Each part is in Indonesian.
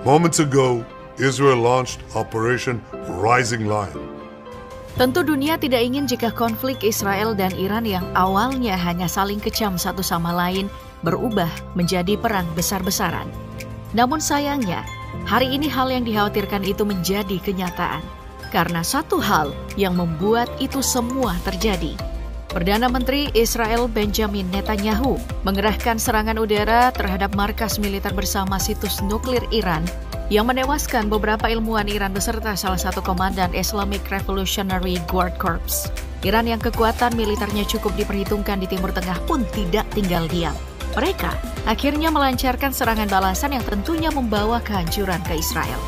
Moments ago, Israel launched Operation Rising Lion. Tentu dunia tidak ingin jika konflik Israel dan Iran yang awalnya hanya saling kecam satu sama lain berubah menjadi perang besar-besaran. Namun sayangnya, hari ini hal yang dikhawatirkan itu menjadi kenyataan. Karena satu hal yang membuat itu semua terjadi. Perdana Menteri Israel Benjamin Netanyahu mengerahkan serangan udara terhadap markas militer bersama situs nuklir Iran yang menewaskan beberapa ilmuwan Iran beserta salah satu komandan Islamic Revolutionary Guard Corps. Iran yang kekuatan militernya cukup diperhitungkan di Timur Tengah pun tidak tinggal diam. Mereka akhirnya melancarkan serangan balasan yang tentunya membawa kehancuran ke Israel.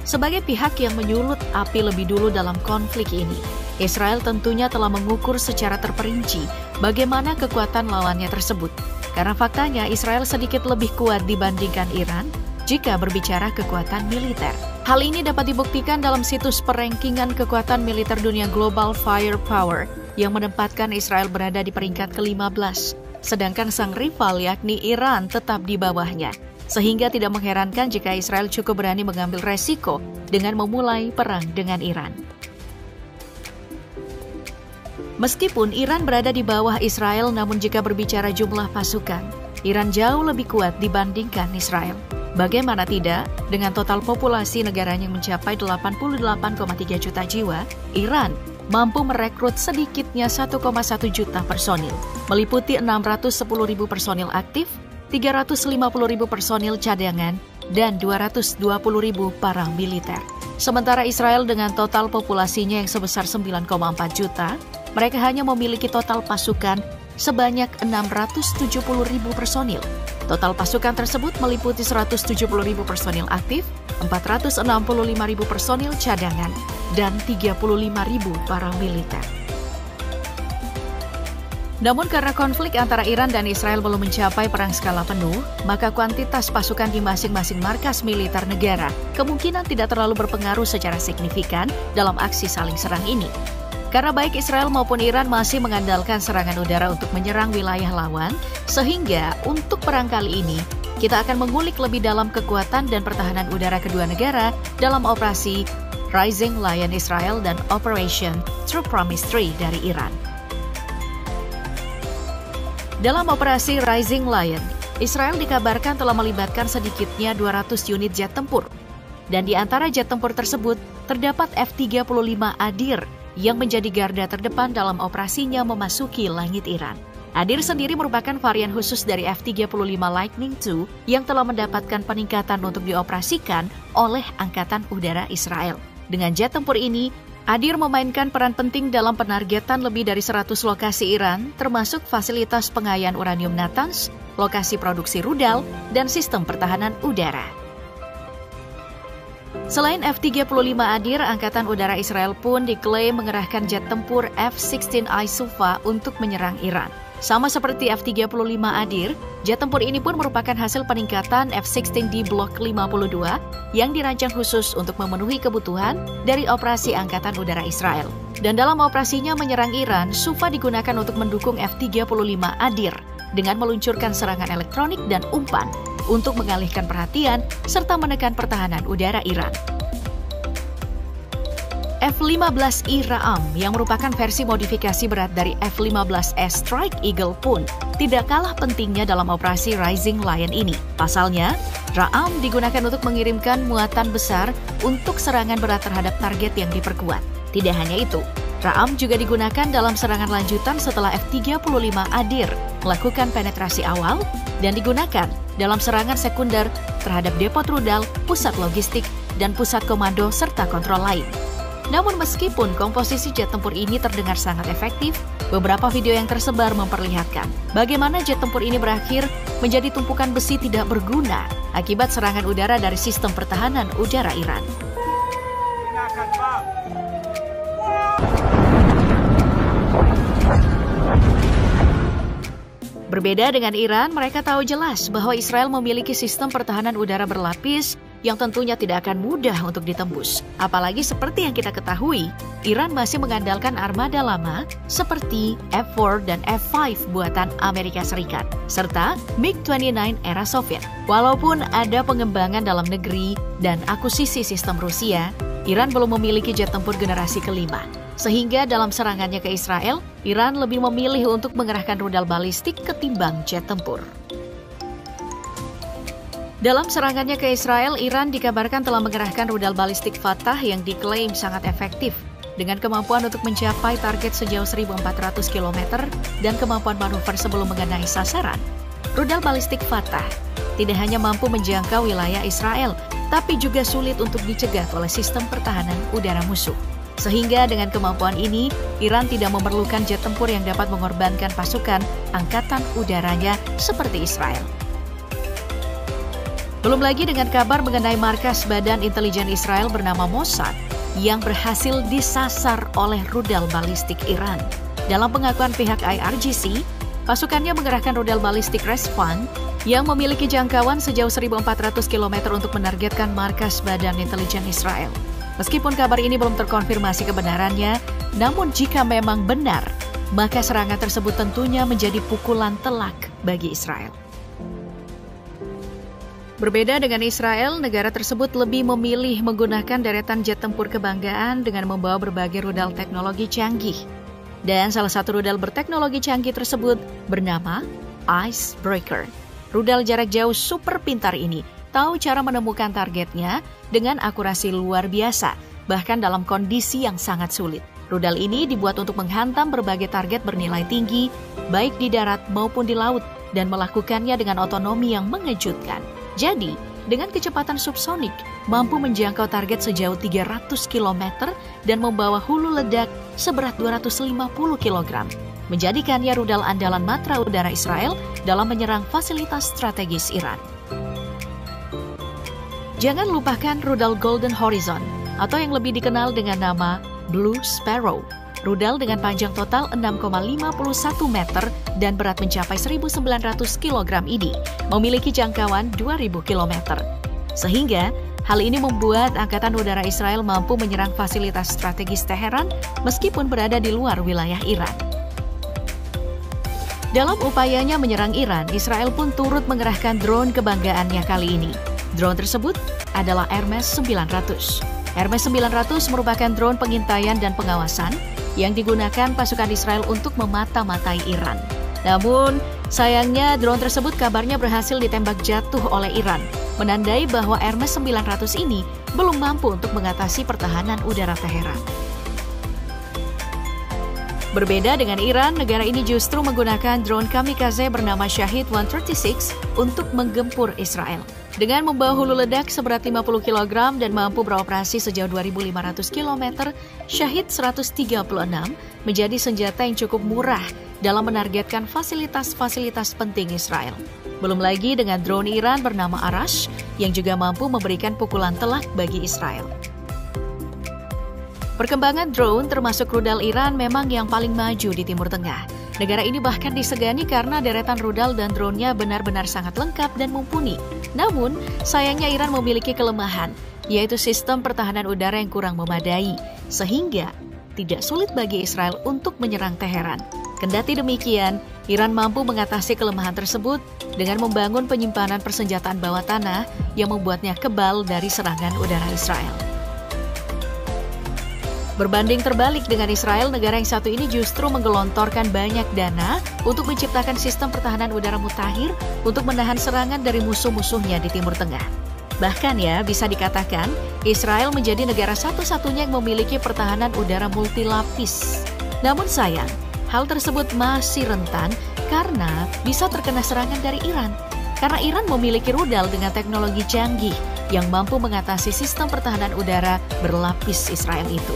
Sebagai pihak yang menyulut api lebih dulu dalam konflik ini, Israel tentunya telah mengukur secara terperinci bagaimana kekuatan lawannya tersebut. Karena faktanya Israel sedikit lebih kuat dibandingkan Iran jika berbicara kekuatan militer. Hal ini dapat dibuktikan dalam situs perengkingan kekuatan militer dunia Global Firepower yang menempatkan Israel berada di peringkat ke-15, sedangkan sang rival yakni Iran tetap di bawahnya. Sehingga tidak mengherankan jika Israel cukup berani mengambil resiko dengan memulai perang dengan Iran. Meskipun Iran berada di bawah Israel, namun jika berbicara jumlah pasukan, Iran jauh lebih kuat dibandingkan Israel. Bagaimana tidak, dengan total populasi negaranya yang mencapai 88,3 juta jiwa, Iran mampu merekrut sedikitnya 1,1 juta personil, meliputi 610.000 personil aktif, 350.000 personil cadangan, dan 220.000 para militer. Sementara Israel dengan total populasinya yang sebesar 9,4 juta, mereka hanya memiliki total pasukan sebanyak 670.000 personil. Total pasukan tersebut meliputi 170.000 personil aktif, 465.000 personil cadangan, dan 35.000 para militer. Namun karena konflik antara Iran dan Israel belum mencapai perang skala penuh, maka kuantitas pasukan di masing-masing markas militer negara kemungkinan tidak terlalu berpengaruh secara signifikan dalam aksi saling serang ini. Karena baik Israel maupun Iran masih mengandalkan serangan udara untuk menyerang wilayah lawan, sehingga untuk perang kali ini, kita akan mengulik lebih dalam kekuatan dan pertahanan udara kedua negara dalam operasi Rising Lion Israel dan Operation True Promise 3 dari Iran. Dalam operasi Rising Lion, Israel dikabarkan telah melibatkan sedikitnya 200 unit jet tempur. Dan di antara jet tempur tersebut, terdapat F-35 Adir yang menjadi garda terdepan dalam operasinya memasuki langit Iran. Adir sendiri merupakan varian khusus dari F-35 Lightning II yang telah mendapatkan peningkatan untuk dioperasikan oleh Angkatan Udara Israel. Dengan jet tempur ini, Adir memainkan peran penting dalam penargetan lebih dari 100 lokasi Iran, termasuk fasilitas pengayaan uranium Natanz, lokasi produksi rudal, dan sistem pertahanan udara. Selain F-35 Adir, Angkatan Udara Israel pun diklaim mengerahkan jet tempur F-16I Sufa untuk menyerang Iran. Sama seperti F-35 Adir, jet tempur ini pun merupakan hasil peningkatan F-16D Block 52 yang dirancang khusus untuk memenuhi kebutuhan dari operasi Angkatan Udara Israel. Dan dalam operasinya menyerang Iran, Sufa digunakan untuk mendukung F-35 Adir dengan meluncurkan serangan elektronik dan umpan untuk mengalihkan perhatian serta menekan pertahanan udara Iran. F-15I Ra'am yang merupakan versi modifikasi berat dari F-15S Strike Eagle pun tidak kalah pentingnya dalam operasi Rising Lion ini. Pasalnya, Ra'am digunakan untuk mengirimkan muatan besar untuk serangan berat terhadap target yang diperkuat. Tidak hanya itu, Ra'am juga digunakan dalam serangan lanjutan setelah F-35 Adir melakukan penetrasi awal dan digunakan dalam serangan sekunder terhadap depot rudal, pusat logistik, dan pusat komando serta kontrol lain. Namun meskipun komposisi jet tempur ini terdengar sangat efektif, beberapa video yang tersebar memperlihatkan bagaimana jet tempur ini berakhir menjadi tumpukan besi tidak berguna akibat serangan udara dari sistem pertahanan udara Iran. Berbeda dengan Iran, mereka tahu jelas bahwa Israel memiliki sistem pertahanan udara berlapis yang tentunya tidak akan mudah untuk ditembus. Apalagi seperti yang kita ketahui, Iran masih mengandalkan armada lama seperti F-4 dan F-5 buatan Amerika Serikat, serta MiG-29 era Soviet. Walaupun ada pengembangan dalam negeri dan akuisisi sistem Rusia, Iran belum memiliki jet tempur generasi kelima. Sehingga dalam serangannya ke Israel, Iran lebih memilih untuk mengerahkan rudal balistik ketimbang jet tempur. Dalam serangannya ke Israel, Iran dikabarkan telah mengerahkan rudal balistik Fatah yang diklaim sangat efektif dengan kemampuan untuk mencapai target sejauh 1.400 km dan kemampuan manuver sebelum mengenai sasaran. Rudal balistik Fatah tidak hanya mampu menjangkau wilayah Israel, tapi juga sulit untuk dicegat oleh sistem pertahanan udara musuh. Sehingga dengan kemampuan ini, Iran tidak memerlukan jet tempur yang dapat mengorbankan pasukan angkatan udaranya seperti Israel. Belum lagi dengan kabar mengenai markas Badan Intelijen Israel bernama Mossad yang berhasil disasar oleh rudal balistik Iran. Dalam pengakuan pihak IRGC, pasukannya mengerahkan rudal balistik Respan yang memiliki jangkauan sejauh 1.400 km untuk menargetkan markas Badan Intelijen Israel. Meskipun kabar ini belum terkonfirmasi kebenarannya, namun jika memang benar, maka serangan tersebut tentunya menjadi pukulan telak bagi Israel. Berbeda dengan Israel, negara tersebut lebih memilih menggunakan deretan jet tempur kebanggaan dengan membawa berbagai rudal teknologi canggih. Dan salah satu rudal berteknologi canggih tersebut bernama Icebreaker. Rudal jarak jauh super pintar ini tahu cara menemukan targetnya dengan akurasi luar biasa, bahkan dalam kondisi yang sangat sulit. Rudal ini dibuat untuk menghantam berbagai target bernilai tinggi, baik di darat maupun di laut, dan melakukannya dengan otonomi yang mengejutkan. Jadi, dengan kecepatan subsonik, mampu menjangkau target sejauh 300 km dan membawa hulu ledak seberat 250 kg. Menjadikannya rudal andalan matra udara Israel dalam menyerang fasilitas strategis Iran. Jangan lupakan rudal Golden Horizon, atau yang lebih dikenal dengan nama Blue Sparrow. Rudal dengan panjang total 6,51 meter dan berat mencapai 1.900 kg ini memiliki jangkauan 2.000 km. Sehingga hal ini membuat Angkatan Udara Israel mampu menyerang fasilitas strategis Teheran meskipun berada di luar wilayah Iran. Dalam upayanya menyerang Iran, Israel pun turut mengerahkan drone kebanggaannya kali ini. Drone tersebut adalah Hermes 900. Hermes 900 merupakan drone pengintaian dan pengawasan yang digunakan pasukan Israel untuk memata-matai Iran. Namun, sayangnya drone tersebut kabarnya berhasil ditembak jatuh oleh Iran, menandai bahwa Hermes 900 ini belum mampu untuk mengatasi pertahanan udara Teheran. Berbeda dengan Iran, negara ini justru menggunakan drone kamikaze bernama Shahid 136 untuk menggempur Israel. Dengan membawa hulu ledak seberat 50 kg dan mampu beroperasi sejauh 2.500 km, Shahid 136 menjadi senjata yang cukup murah dalam menargetkan fasilitas-fasilitas penting Israel. Belum lagi dengan drone Iran bernama Arash yang juga mampu memberikan pukulan telak bagi Israel. Perkembangan drone termasuk rudal Iran memang yang paling maju di Timur Tengah. Negara ini bahkan disegani karena deretan rudal dan drone-nya benar-benar sangat lengkap dan mumpuni. Namun, sayangnya Iran memiliki kelemahan, yaitu sistem pertahanan udara yang kurang memadai, sehingga tidak sulit bagi Israel untuk menyerang Teheran. Kendati demikian, Iran mampu mengatasi kelemahan tersebut dengan membangun penyimpanan persenjataan bawah tanah yang membuatnya kebal dari serangan udara Israel. Berbanding terbalik dengan Israel, negara yang satu ini justru menggelontorkan banyak dana untuk menciptakan sistem pertahanan udara mutakhir untuk menahan serangan dari musuh-musuhnya di Timur Tengah. Bahkan ya, bisa dikatakan Israel menjadi negara satu-satunya yang memiliki pertahanan udara multilapis. Namun sayang, hal tersebut masih rentan karena bisa terkena serangan dari Iran. Karena Iran memiliki rudal dengan teknologi canggih yang mampu mengatasi sistem pertahanan udara berlapis Israel itu.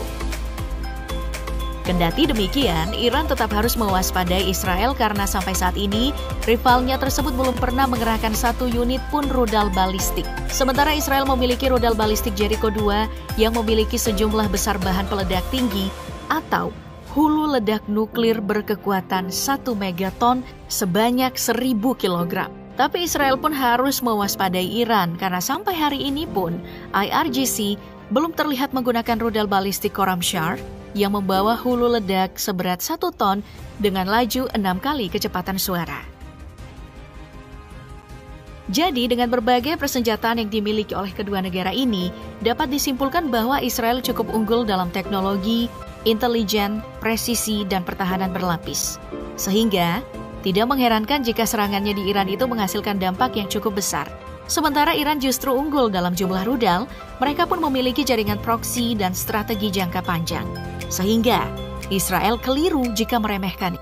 Kendati demikian, Iran tetap harus mewaspadai Israel karena sampai saat ini, rivalnya tersebut belum pernah mengerahkan satu unit pun rudal balistik. Sementara Israel memiliki rudal balistik Jericho 2 yang memiliki sejumlah besar bahan peledak tinggi atau hulu ledak nuklir berkekuatan 1 megaton sebanyak 1.000 kg. Tapi Israel pun harus mewaspadai Iran karena sampai hari ini pun IRGC belum terlihat menggunakan rudal balistik Khorramshahr yang membawa hulu ledak seberat 1 ton dengan laju 6 kali kecepatan suara. Jadi dengan berbagai persenjataan yang dimiliki oleh kedua negara ini, dapat disimpulkan bahwa Israel cukup unggul dalam teknologi, intelijen, presisi, dan pertahanan berlapis. Sehingga tidak mengherankan jika serangannya di Iran itu menghasilkan dampak yang cukup besar. Sementara Iran justru unggul dalam jumlah rudal, mereka pun memiliki jaringan proksi dan strategi jangka panjang. Sehingga Israel keliru jika meremehkan